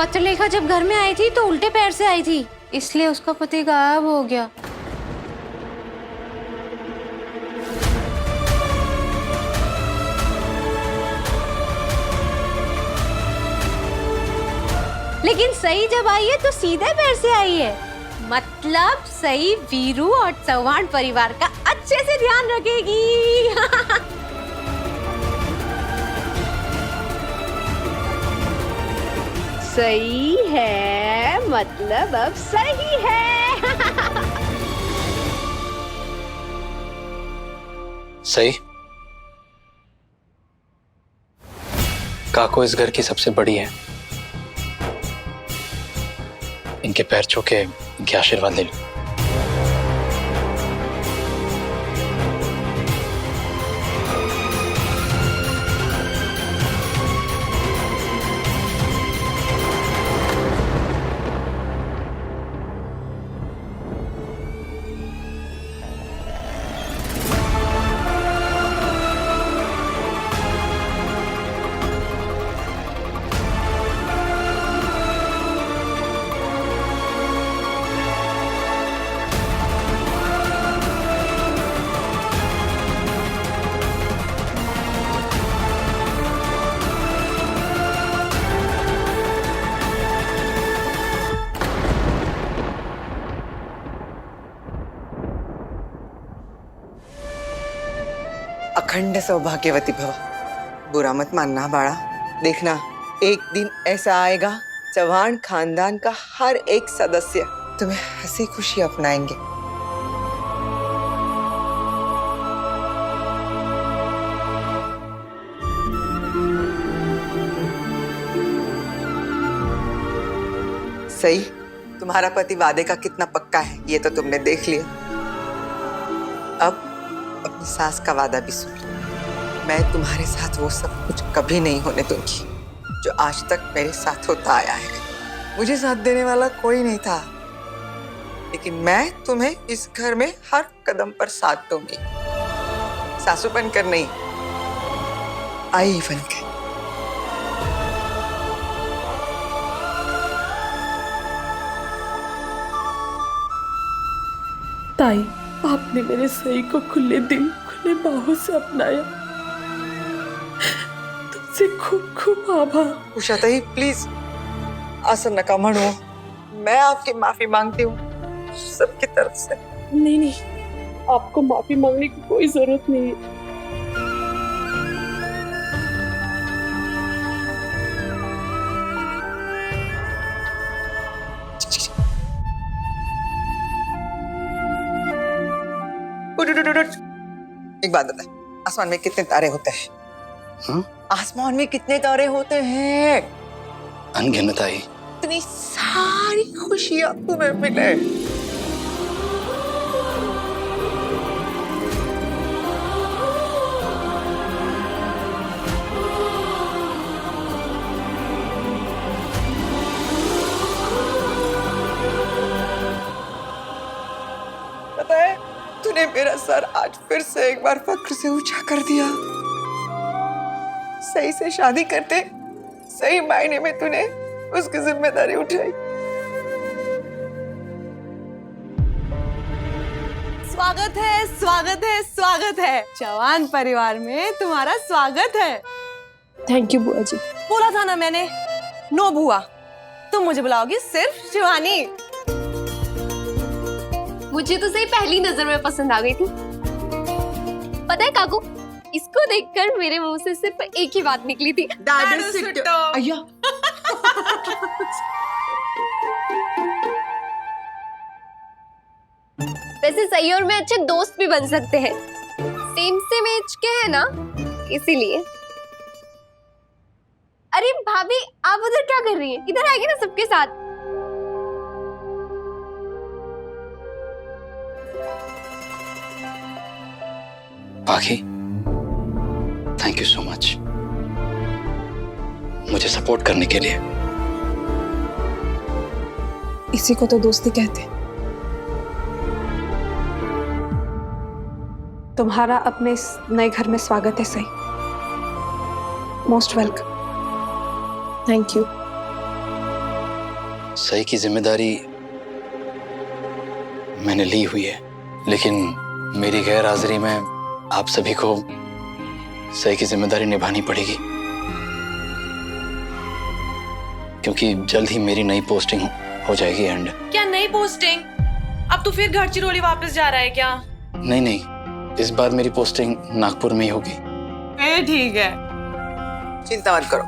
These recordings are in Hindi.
पत्रलेखा जब घर में आई थी तो उल्टे पैर से आई थी, इसलिए उसका पति गायब हो गया। लेकिन सही जब आई है तो सीधे पैर से आई है, मतलब सही वीरू और चौहान परिवार का अच्छे से ध्यान रखेगी। सही है, मतलब अब सही है। सही। काको इस घर की सबसे बड़ी है, इनके पैर छू के इनके आशीर्वाद ले लो। अखंड सौभाग्यवती भव। बुरा मत मानना बाड़ा, देखना एक दिन ऐसा आएगा चौहान खानदान का हर एक सदस्य तुम्हें हंसी खुशी अपनाएंगे। सही, तुम्हारा पति वादे का कितना पक्का है ये तो तुमने देख लिया। अब अपनी सास का वादा भी सुन लो। मैं तुम्हारे साथ वो सब कुछ कभी नहीं होने दूंगी जो आज तक मेरे साथ होता आया है। मुझे साथ देने वाला कोई नहीं था, लेकिन मैं तुम्हें इस घर में हर कदम पर साथ दूंगी, सासू बनकर नहीं, आई बनकर। ताई, आपने मेरे सही को खुले दिल खुले बाहों से अपनाया, तुमसे खूब खूब आभार। उषा ताई प्लीज असं नका म्हणू, मैं आपकी माफी मांगती हूँ सबकी तरफ से। नहीं नहीं, आपको माफी मांगने की कोई जरूरत नहीं है। एक बात बता, आसमान में कितने तारे होते हैं? आसमान में कितने तारे होते हैं? अनगिनत आई। इतनी सारी खुशियां तुम्हें मिले। पता है, तूने मेरा सर आज फिर से एक बार फक्र से ऊंचा कर दिया। सही से शादी करते सही मायने में तूने उसकी जिम्मेदारी उठाई। स्वागत है, स्वागत है, स्वागत है। चौहान परिवार में तुम्हारा स्वागत है। थैंक यू बुआ जी। बोला था ना मैंने, नो बुआ, तुम मुझे बुलाओगी सिर्फ शिवानी। मुझे तो सही पहली नजर में पसंद आ गई थी। पता है काकू, इसको देखकर मेरे मुंह से सिर्फ एक ही बात निकली थी, दादू सुट्टो। अय्या। वैसे सही और मैं अच्छे दोस्त भी बन सकते हैं, सेम एज के हैं ना, इसीलिए। अरे भाभी, आप उधर क्या कर रही हैं? इधर आएगी ना सबके साथ। पाखी, थैंक यू सो मच मुझे सपोर्ट करने के लिए। इसी को तो दोस्ती कहते हैं। तुम्हारा अपने इस नए घर में स्वागत है सही। Most welcome. Thank you. सही की जिम्मेदारी मैंने ली हुई है, लेकिन मेरी गैर हाजिरी में आप सभी को सही की जिम्मेदारी निभानी पड़ेगी, क्योंकि जल्द ही मेरी नई पोस्टिंग हो जाएगी। एंड क्या नई पोस्टिंग? अब तो फिर गढ़चिरौली वापस जा रहा है क्या? नहीं, इस बार मेरी पोस्टिंग नागपुर में ही होगी। ठीक है। चिंता मत करो,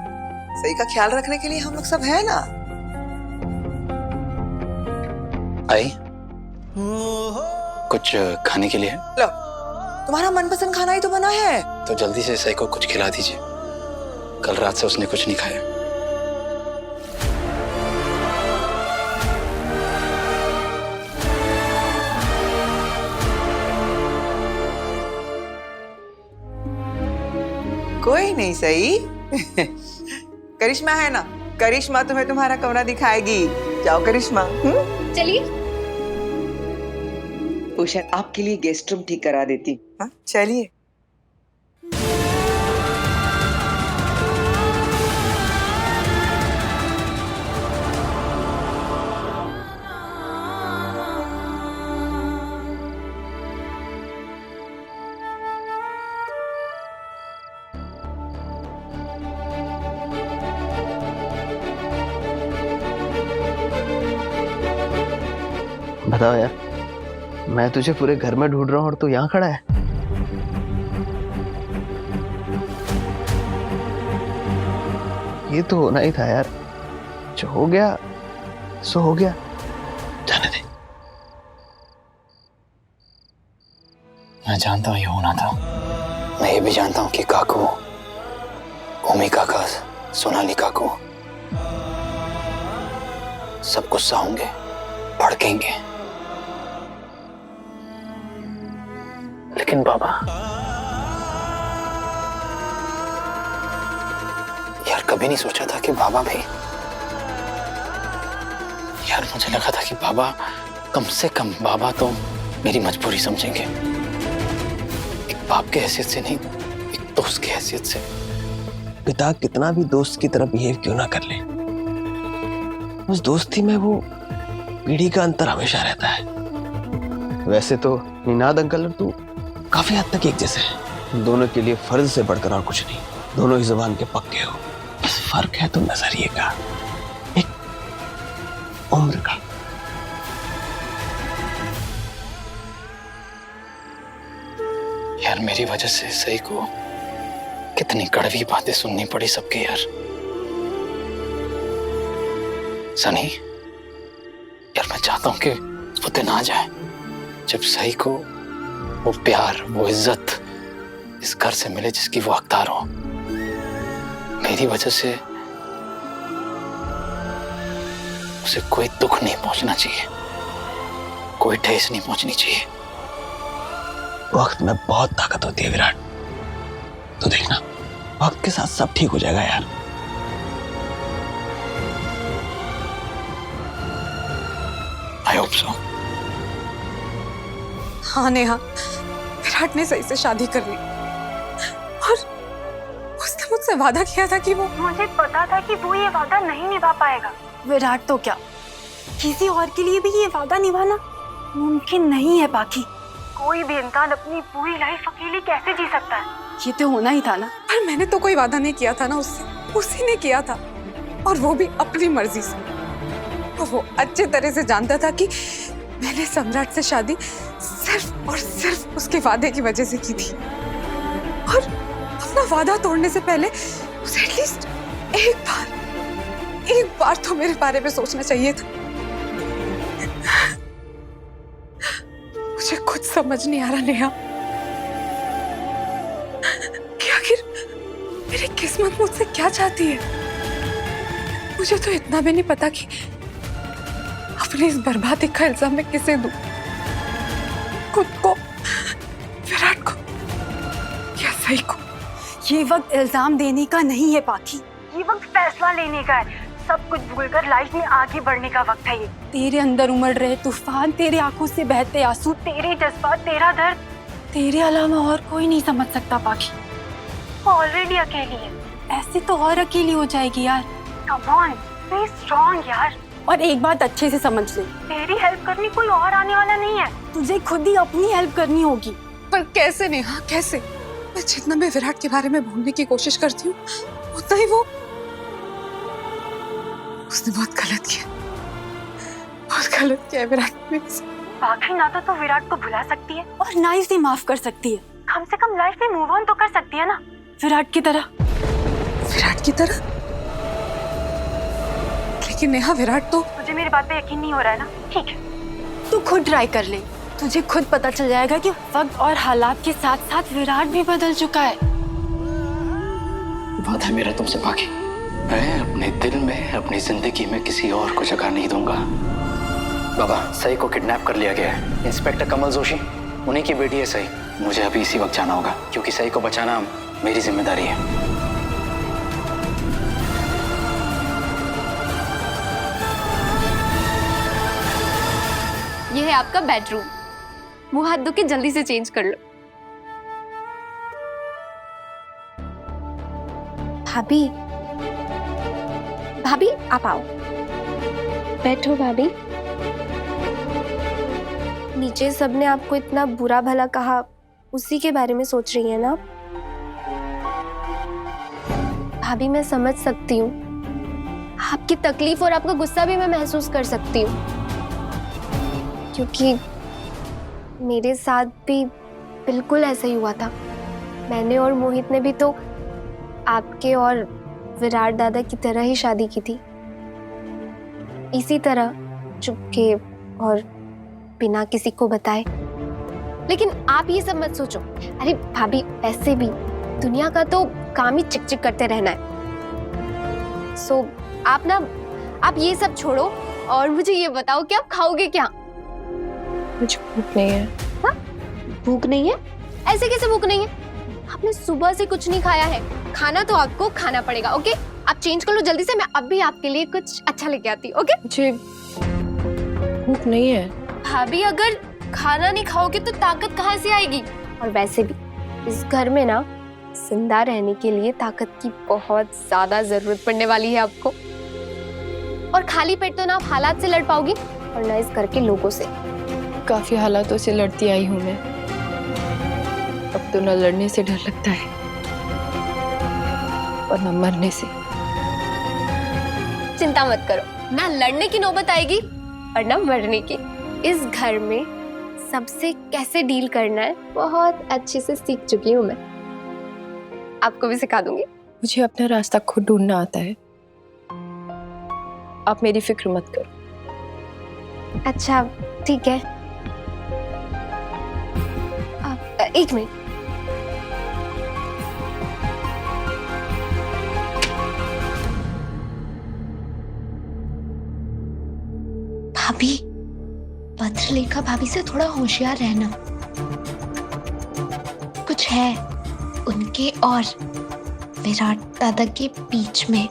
सही का ख्याल रखने के लिए हम लोग सब है ना। आई कुछ खाने के लिए? लो, तुम्हारा मनपसंद खाना ही तो बना है। तो जल्दी से सही को कुछ खिला दीजिए, कल रात से उसने कुछ नहीं खाया। कोई नहीं सही। करिश्मा है ना, करिश्मा तुम्हें तुम्हारा कमरा दिखाएगी। जाओ करिश्मा। चलिए। उषा आपके लिए गेस्ट रूम ठीक करा देती। हाँ चलिए। बताओ यार, मैं तुझे पूरे घर में ढूंढ रहा हूँ और तू यहाँ खड़ा है। ये तो होना ही था यार, जो हो गया सो हो गया, जाने दे। मैं जानता हूँ ये होना था। मैं ये भी जानता हूँ कि काकू, ओमी काका, सोनाली काकू सब गुस्सा होंगे, भड़केंगे, लेकिन बाबा यार कभी नहीं सोचा था कि बाबा भी, यार मुझे लगा था कि बाबा, कम से कम बाबा तो मेरी मजबूरी समझेंगे, एक बाप के हैसियत से नहीं, एक दोस्त की हैसियत से। पिता कितना भी दोस्त की तरह बिहेव क्यों ना कर ले, उस दोस्ती में वो पीढ़ी का अंतर हमेशा रहता है। वैसे तो निनाद अंकल और तू काफी हद तक एक जैसे हैं, दोनों के लिए फर्ज से बढ़कर और कुछ नहीं, दोनों ही जुबान के पक्के हो, बस फर्क है तो नजरिए का, एक उम्र का। यार मेरी वजह से सही को कितनी कड़वी बातें सुननी पड़ी सबके यार। सनी यार मैं चाहता हूं कि वो दिन आ जाए जब सही को वो प्यार, वो इज्जत इस घर से मिले जिसकी वो हकदार हो। मेरी वजह से उसे कोई दुख नहीं पहुंचना चाहिए, कोई ठेस नहीं पहुंचनी चाहिए। वक्त में बहुत ताकत होती है विराट, तो देखना वक्त के साथ सब ठीक हो जाएगा यार। I hope so. हाँ नेहा, विराट ने सही से शादी कर ली और उसने मुझसे वादा किया था कि वो, मुझे पता था कि वो ये वादा नहीं निभा पाएगा। विराट तो क्या, किसी और के लिए भी ये वादा निभाना मुमकिन नहीं है। बाकी कोई भी इंसान अपनी पूरी लाइफ अकेले कैसे जी सकता है? ये तो होना ही था ना। पर मैंने तो कोई वादा नहीं किया था ना उससे, उसी ने किया था, और वो भी अपनी मर्जी से। और वो अच्छे तरह से जानता था कि मैंने सम्राट से शादी सिर्फ और सिर्फ उसके वादे की वजह से की थी, और अपना वादा तोड़ने से पहले उसे एटलीस्ट एक बार तो मेरे बारे में सोचना चाहिए था। मुझे कुछ समझ नहीं आ रहा नेहा कि आखिर मेरी किस्मत मुझसे क्या चाहती है। मुझे तो इतना भी नहीं पता कि अपनी इस बर्बादी का इल्जाम मैं किसे दूं, खुद को, विराट को या सही को। ये वक्त इल्जाम देने का नहीं है पाखी, ये वक्त फैसला लेने का है। सब कुछ भूलकर लाइफ में आगे बढ़ने का वक्त है ये। तेरे अंदर उमड़ रहे तूफान, तेरे आंखों से बहते आंसू, तेरे जज्बात, तेरा दर्द, तेरे अलावा और कोई नहीं समझ सकता पाखी। ऑलरेडी अकेली है, ऐसे तो और अकेली हो जाएगी यार। कम ऑन, बी स्ट्रांग यार। और एक बात अच्छे से समझ ले, तेरी हेल्प करनी कोई और आने वाला नहीं है, तुझे खुद ही अपनी हेल्प करनी होगी। पर कैसे नेहा, कैसे? मैं जितना मैं विराट के बारे में भूलने की कोशिश करती हूँ उतना ही वो, उसने बहुत गलत किया विराट ने। बाकी ना तो विराट को भुला सकती है और ना ही उसे माफ कर सकती है। कम से कम लाइफ में मूव ऑन तो कर सकती है ना, विराट की तरह। विराट की तरह? लेकिन नेहा, विराट तो... तुझे मेरी बात पे यकीन नहीं हो रहा है ना? ठीक है, तू खुद ट्राई कर ले, तुझे खुद पता चल जाएगा कि वक्त और हालात के साथ साथ विराट भी बदल चुका है। वादा है मेरा तुमसे पाखी, मैं अपने दिल में, अपनी जिंदगी में किसी और को जगह नहीं दूंगा। बाबा, सई को किडनैप कर लिया गया है। इंस्पेक्टर कमल जोशी, उन्हीं की बेटी है सई। मुझे अभी इसी वक्त जाना होगा क्योंकि सई को बचाना मेरी जिम्मेदारी है। ये है आपका बेडरूम, मुंह हाथ धो के जल्दी से चेंज कर लो। भाभी, भाभी आप आओ, बैठो भाभी। नीचे सबने आपको इतना बुरा भला कहा, उसी के बारे में सोच रही है ना भाभी? मैं समझ सकती हूँ आपकी तकलीफ और आपका गुस्सा भी मैं महसूस कर सकती हूँ, क्योंकि मेरे साथ भी बिल्कुल ऐसा ही हुआ था। मैंने और मोहित ने भी तो आपके और विराट दादा की तरह ही शादी की थी, इसी तरह चुपके और बिना किसी को बताए। लेकिन आप ये सब मत सोचो। अरे भाभी, वैसे भी दुनिया का तो काम ही चिक चिक करते रहना है। सो आप ये सब छोड़ो और मुझे ये बताओ कि आप खाओगे क्या? मुझे भूख नहीं है। हाँ? भूख नहीं है? ऐसे कैसे भूख नहीं है? आपने सुबह से कुछ नहीं खाया है, खाना तो आपको खाना पड़ेगा। ओके, आप चेंज कर लो जल्दी से, मैं अभी आपके लिए कुछ अच्छा लेके आती हूँ। ओके? मुझे भूख नहीं है। भाभी, अगर खाना नहीं खाओगे तो ताकत कहाँ से आएगी? और वैसे भी इस घर में ना जिंदा रहने के लिए ताकत की बहुत ज्यादा जरूरत पड़ने वाली है आपको। और खाली पेट तो ना आप हालात से लड़ पाओगी और ना इस घर के लोगों से। काफी हालातों से लड़ती आई हूँ मैं, अब तो न लड़ने से डर लगता है और न मरने से। चिंता मत करो, ना लड़ने की नौबत आएगी और ना मरने की। इस घर में सबसे कैसे डील करना है बहुत अच्छे से सीख चुकी हूँ मैं, आपको भी सिखा दूंगी। मुझे अपना रास्ता खुद ढूंढना आता है, आप मेरी फिक्र मत करो। अच्छा ठीक है, एक मिनट। भाभी, भद्रलेखा भाभी से थोड़ा होशियार रहना। कुछ है उनके और विराट दादा के बीच में।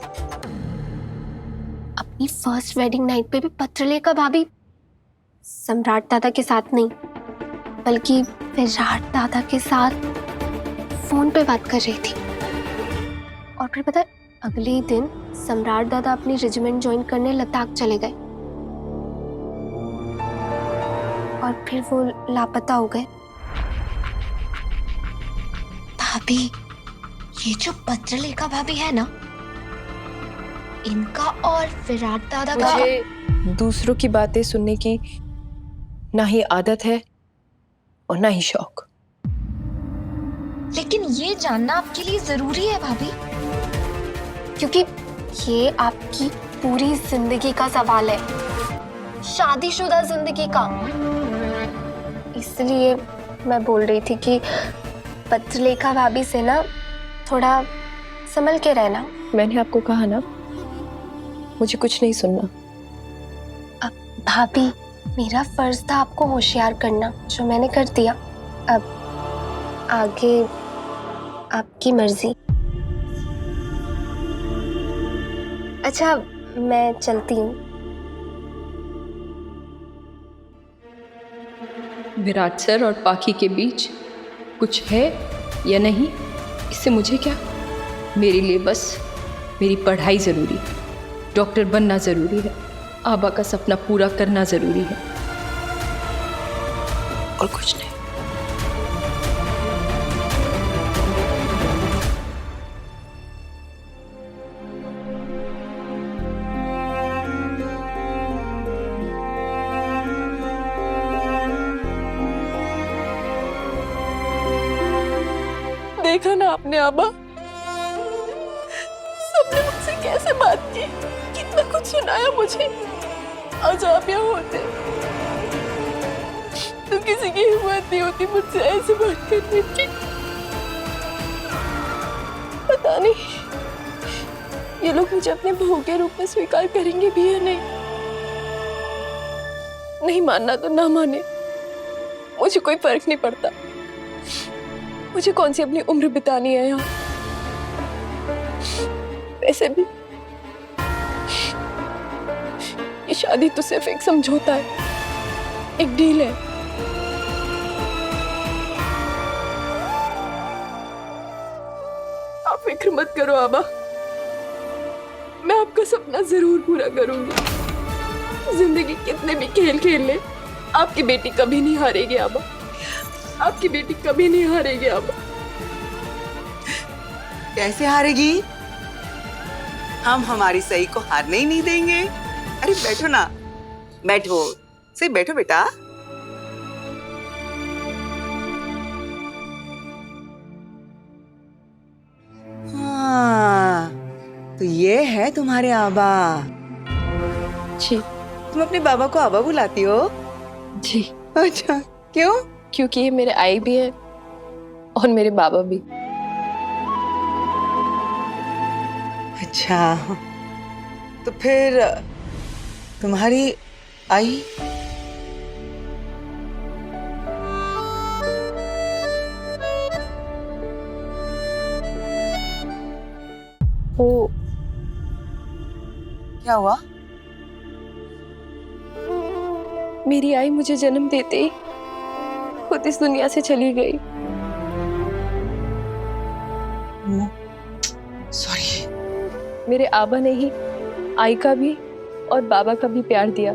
अपनी फर्स्ट वेडिंग नाइट पे भी भद्रलेखा भाभी सम्राट दादा के साथ नहीं बल्कि विराट दादा के साथ फोन पे बात कर रही थी। और फिर पता है, अगले ही दिन सम्राट दादा अपनी रेजिमेंट ज्वाइन करने लद्दाख चले गए और फिर वो लापता हो गए। भाभी, ये जो भद्रलेखा भाभी है ना, इनका और विराट दादा का... मुझे दूसरों की बातें सुनने की ना ही आदत है और ना ही शौक। लेकिन ये जानना आपके लिए जरूरी है भाभी, क्योंकि ये आपकी पूरी जिंदगी का सवाल है, शादीशुदा जिंदगी का। इसलिए मैं बोल रही थी कि भद्रलेखा भाभी से ना थोड़ा संभल के रहना। मैंने आपको कहा ना, मुझे कुछ नहीं सुनना। अब भाभी, मेरा फर्ज था आपको होशियार करना, जो मैंने कर दिया। अब आगे आपकी मर्जी। अच्छा, मैं चलती हूँ। विराट सर और पाखी के बीच कुछ है या नहीं, इससे मुझे क्या। मेरे लिए बस मेरी पढ़ाई ज़रूरी है, डॉक्टर बनना ज़रूरी है, आबा का सपना पूरा करना जरूरी है और कुछ नहीं। देखा ना आपने आबा, सबने मुझसे कैसे बात की, कितना कुछ सुनाया मुझे। आज आप यहाँ होते तो किसी की हिम्मत नहीं होती मुझसे ऐसे बात करने की। पता नहीं ये लोग मुझे अपने बहू के रूप में स्वीकार करेंगे भी या नहीं। नहीं मानना तो ना माने, मुझे कोई फर्क नहीं पड़ता। मुझे कौन सी अपनी उम्र बितानी है यहाँ। वैसे भी ये शादी तो सिर्फ एक समझौता है, एक डील है। आप फिक्र मत करो आबा, मैं आपका सपना जरूर पूरा करूंगी। जिंदगी कितने भी खेल खेल ले, आपकी बेटी कभी नहीं हारेगी आबा, आपकी बेटी कभी नहीं हारेगी आबा। कैसे हारेगी? हम हमारी सही को हारने ही नहीं देंगे। अरे बैठो ना, बैठो, सही बैठो बेटा। हाँ, तो ये है तुम्हारे आबा। जी। तुम अपने बाबा को आबा बुलाती हो? जी। अच्छा, क्यों? क्योंकि ये मेरे आई भी है और मेरे बाबा भी। अच्छा, तो फिर तुम्हारी आई? वो क्या हुआ? मेरी आई मुझे जन्म देते ही खुद इस दुनिया से चली गई। सॉरी। मेरे आबा ने ही आई का भी और बाबा का भी प्यार दिया,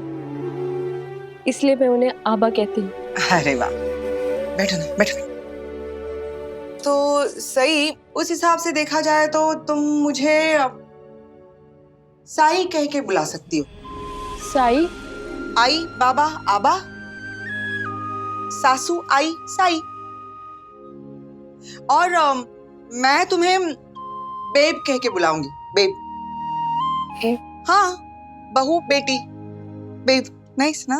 इसलिए मैं उन्हें आबा कहती हूँ। अरे वाह, बैठो ना, बैठो। तो सही, उस हिसाब से देखा जाए तो तुम मुझे साई कह के बुला सकती हो। साई? आई बाबा आबा, सासू आई साई। और मैं तुम्हें बेब कह के बुलाऊंगी, बेब। हाँ, बहू बेटी, बेब। नाइस ना?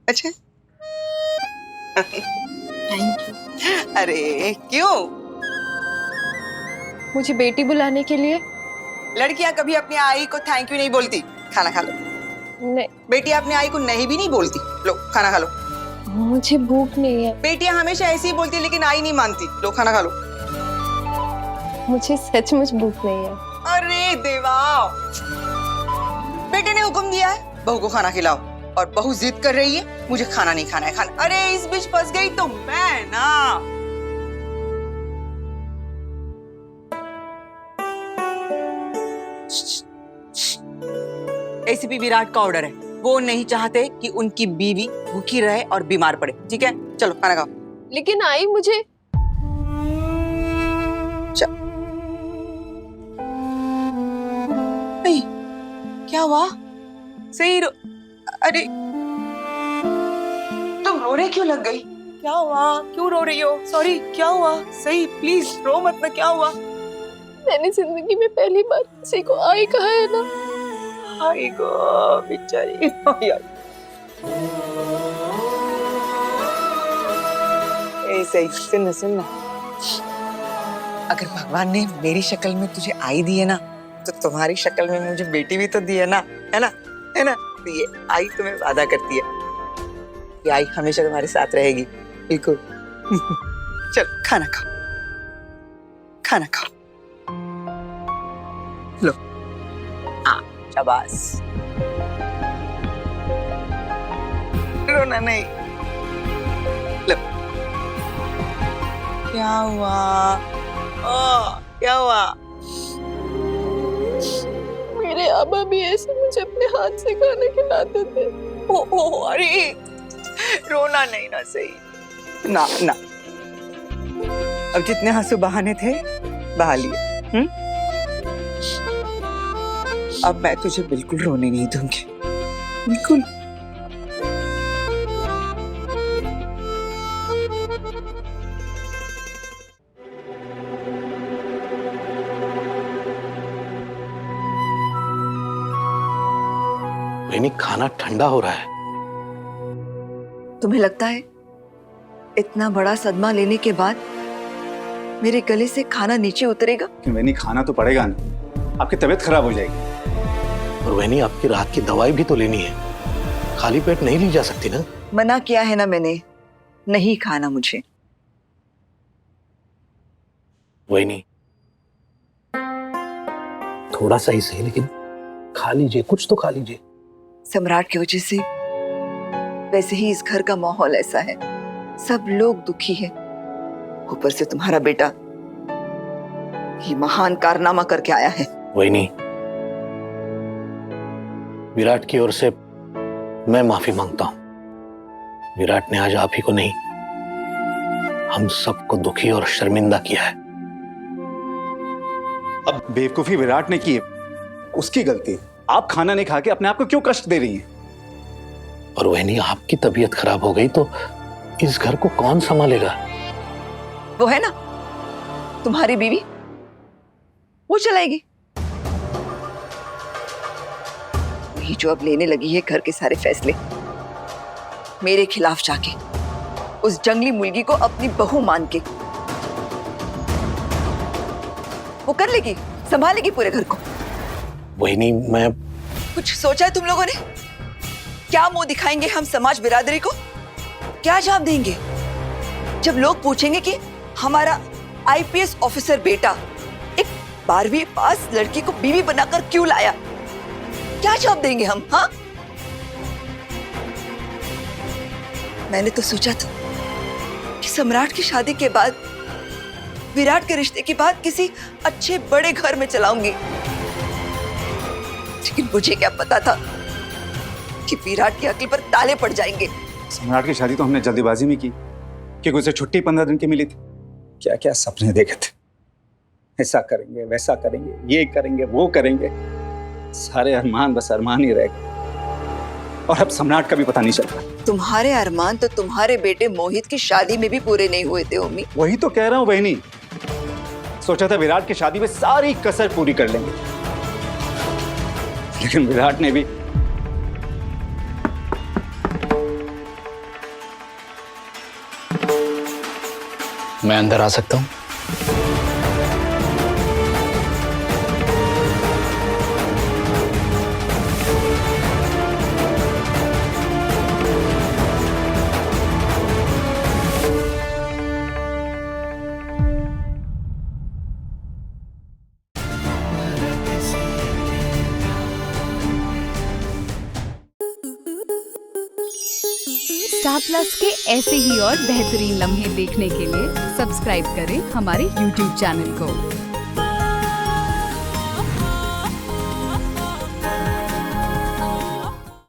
अच्छा। Thank you. अरे क्यों? मुझे बेटी बुलाने के लिए? लड़कियां कभी अपनी आई को थैंक यू नहीं बोलती। खाना खा लो। नहीं। बेटियां अपनी आई को नहीं भी नहीं बोलती। लो खाना खा लो। मुझे भूख नहीं है। बेटियां हमेशा ऐसे ही बोलती लेकिन आई नहीं मानती। लो खाना खा लो। मुझे सचमुच भूख नहीं है। अरे देवा, बेटे ने हुक्म दिया है बहू को खाना खिलाओ और बहू जिद कर रही है मुझे खाना नहीं खाना है, खाना। अरे इस बीच फंस गई तो मैं ना। एसीपी विराट का ऑर्डर है, वो नहीं चाहते कि उनकी बीवी भूखी रहे और बीमार पड़े। ठीक है, चलो खाना खाओ। लेकिन आई मुझे नहीं, क्या हुआ? सही अरे तुम रोने क्यों लग गई? क्या हुआ? क्यों रो रही हो? सॉरी, क्या हुआ? सही प्लीज रो मत ना। क्या हुआ? मैंने जिंदगी में पहली बार किसी को आई कहा है ना। आई गो बेचारी। सही सुन सुन, अगर भगवान ने मेरी शक्ल में तुझे आई दी है ना, तो तुम्हारी शक्ल में मुझे बेटी भी तो दी है ना, है ना, है ना? तो ये आई तुम्हें वादा करती है, ये आई हमेशा तुम्हारे साथ रहेगी, बिल्कुल। चल खाना खाओ, खाना खाओ। लो, हाँ शाबाश, रोना नहीं। लो, क्या हुआ? क्या हुआ? मेरे आबा भी ऐसे मुझे अपने हाथ से खाना खिलाते थे। ओ अरे रोना नहीं ना सही। ना ना, अब जितने आंसू बहाने थे बहा लिए। अब मैं तुझे बिल्कुल रोने नहीं दूंगी, बिल्कुल। नहीं, खाना ठंडा हो रहा है। तुम्हें लगता है इतना बड़ा सदमा लेने के बाद मेरे गले से खाना नीचे उतरेगा? वैनी खाना तो पड़ेगा ना, आपकी तबीयत खराब हो जाएगी। और वैनी आपकी रात की दवाई भी तो लेनी है, खाली पेट नहीं ली जा सकती ना। मना किया है ना मैंने, नहीं खाना मुझे। वैनी थोड़ा सा ही सही, लेकिन खा लीजिए, कुछ तो खा लीजिए। सम्राट की वजह से वैसे ही इस घर का माहौल ऐसा है, सब लोग दुखी हैं। ऊपर से तुम्हारा बेटा ये महान कारनामा करके आया है। वैनी, विराट की ओर से मैं माफी मांगता हूं। विराट ने आज आप ही को नहीं, हम सबको दुखी और शर्मिंदा किया है। अब बेवकूफी विराट ने की है, उसकी गलती। आप खाना नहीं खा के अपने आप को क्यों कष्ट दे रही हैं? और वैनी, आपकी तबीयत खराब हो गई तो इस घर को कौन संभालेगा? वो है ना तुम्हारी बीवी, वो चलाएगी। वही जो अब लेने लगी है घर के सारे फैसले, मेरे खिलाफ जाके, उस जंगली मुर्गी को अपनी बहू मान के। वो कर लेगी, संभालेगी पूरे घर को। वही नहीं, मैं कुछ सोचा है तुम लोगों ने? क्या मुंह दिखाएंगे हम समाज बिरादरी को? क्या जवाब देंगे जब लोग पूछेंगे कि हमारा आईपीएस ऑफिसर बेटा एक 12वीं पास लड़की को बीवी बनाकर क्यों लाया? क्या जवाब देंगे हम? हाँ, मैंने तो सोचा था कि सम्राट की शादी के बाद, विराट के रिश्ते के बाद किसी अच्छे बड़े घर में चलाऊंगी, लेकिन मुझे क्या पता था कि विराट की अकल पर ताले पड़ जाएंगे। सम्राट की शादी तो हमने जल्दीबाजी में की, क्योंकि उसे छुट्टी 15 दिन की मिली थी। क्या क्या सपने देखे थे, ऐसा करेंगे, वैसा करेंगे, ये करेंगे, वो करेंगे। सारे अरमान बस अरमान ही रह गए, और अब सम्राट का भी पता नहीं चलता। तुम्हारे अरमान तो तुम्हारे बेटे मोहित की शादी में भी पूरे नहीं हुए थे उम्मी। वही तो कह रहा हूँ बहनी, सोचा था विराट की शादी में सारी कसर पूरी कर लेंगे, लेकिन विराट ने भी। मैं अंदर आ सकता हूं? स्टार प्लस के ऐसे ही और बेहतरीन लम्हे देखने के लिए सब्सक्राइब करें हमारे YouTube चैनल को।